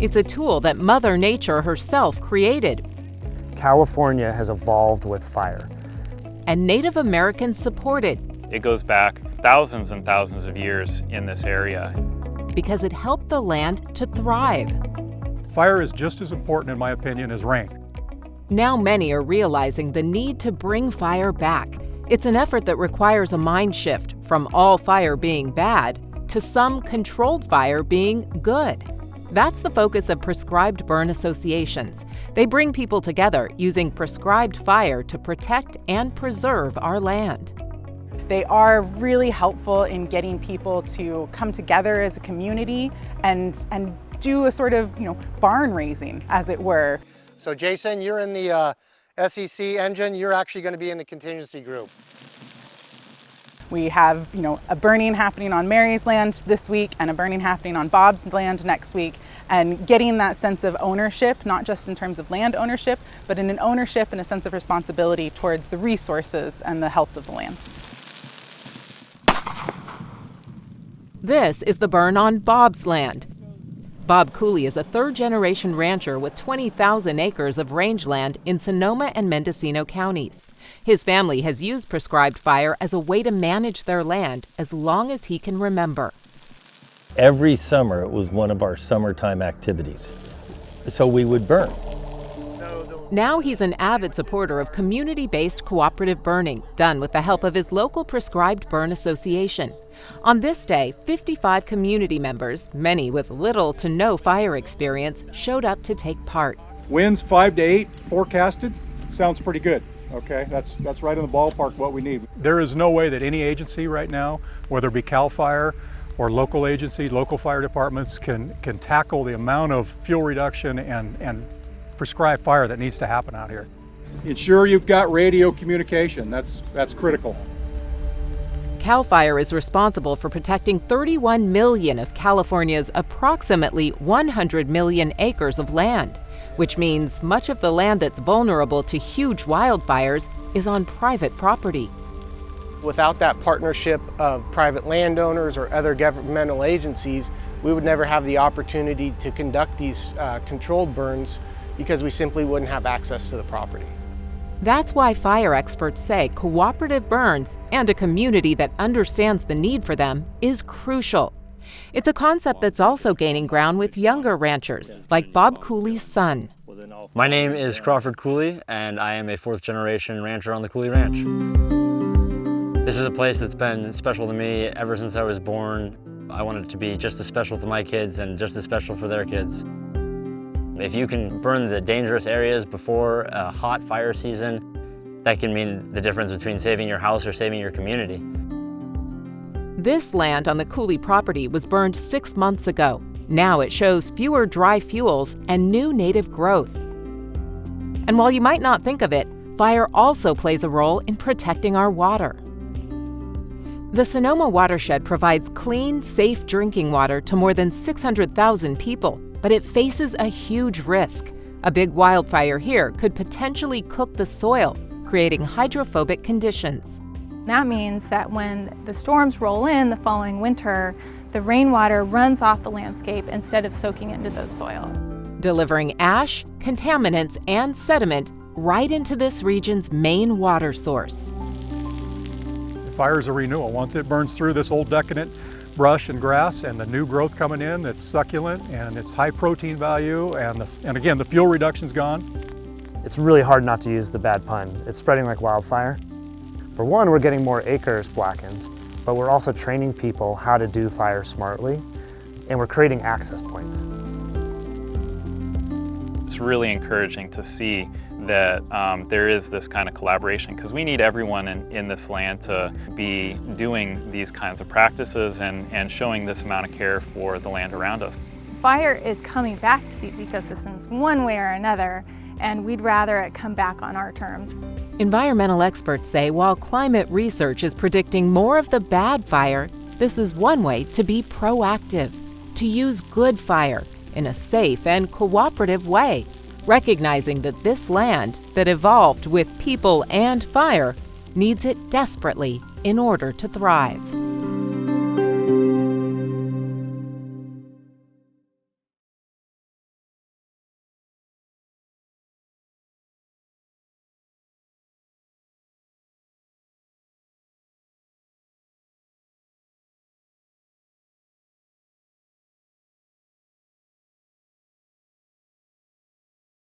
It's a tool that Mother Nature herself created. California has evolved with fire. And Native Americans supported. It goes back thousands and thousands of years in this area. Because it helped the land to thrive. Fire is just as important, in my opinion, as rain. Now many are realizing the need to bring fire back. It's an effort that requires a mind shift from all fire being bad to some controlled fire being good. That's the focus of prescribed burn associations. They bring people together using prescribed fire to protect and preserve our land. They are really helpful in getting people to come together as a community and do a sort of, barn raising, as it were. So Jason, you're in the SEC engine. You're actually going to be in the contingency group. We have, a burning happening on Mary's land this week and a burning happening on Bob's land next week, and getting that sense of ownership, not just in terms of land ownership, but in an ownership and a sense of responsibility towards the resources and the health of the land. This is the burn on Bob's land. Bob Cooley is a third-generation rancher with 20,000 acres of rangeland in Sonoma and Mendocino counties. His family has used prescribed fire as a way to manage their land as long as he can remember. Every summer, it was one of our summertime activities. So we would burn. Now he's an avid supporter of community-based cooperative burning, done with the help of his local prescribed burn association. On this day, 55 community members, many with little to no fire experience, showed up to take part. Winds 5 to 8 forecasted. Sounds pretty good. Okay, that's right in the ballpark what we need. There is no way that any agency right now, whether it be CAL FIRE or local agencies, local fire departments, can tackle the amount of fuel reduction and prescribed fire that needs to happen out here. Ensure you've got radio communication. That's critical. CAL FIRE is responsible for protecting 31 million of California's approximately 100 million acres of land, which means much of the land that's vulnerable to huge wildfires is on private property. Without that partnership of private landowners or other governmental agencies, we would never have the opportunity to conduct these controlled burns because we simply wouldn't have access to the property. That's why fire experts say cooperative burns and a community that understands the need for them is crucial. It's a concept that's also gaining ground with younger ranchers, like Bob Cooley's son. My name is Crawford Cooley, and I am a fourth-generation rancher on the Cooley Ranch. This is a place that's been special to me ever since I was born. I want it to be just as special to my kids and just as special for their kids. If you can burn the dangerous areas before a hot fire season, that can mean the difference between saving your house or saving your community. This land on the Cooley property was burned 6 months ago. Now it shows fewer dry fuels and new native growth. And while you might not think of it, fire also plays a role in protecting our water. The Sonoma watershed provides clean, safe drinking water to more than 600,000 people, but it faces a huge risk. A big wildfire here could potentially cook the soil, creating hydrophobic conditions. That means that when the storms roll in the following winter, the rainwater runs off the landscape instead of soaking into those soils, delivering ash, contaminants, and sediment right into this region's main water source. Fire is a renewal. Once it burns through this old decadent brush and grass and the new growth coming in that's succulent and it's high protein value and again, the fuel reduction's gone. It's really hard not to use the bad pun. It's spreading like wildfire. For one, we're getting more acres blackened, but we're also training people how to do fire smartly, and we're creating access points. It's really encouraging to see that there is this kind of collaboration, because we need everyone in this land to be doing these kinds of practices and showing this amount of care for the land around us. Fire is coming back to these ecosystems one way or another, and we'd rather it come back on our terms. Environmental experts say while climate research is predicting more of the bad fire, this is one way to be proactive, to use good fire in a safe and cooperative way, recognizing that this land that evolved with people and fire needs it desperately in order to thrive.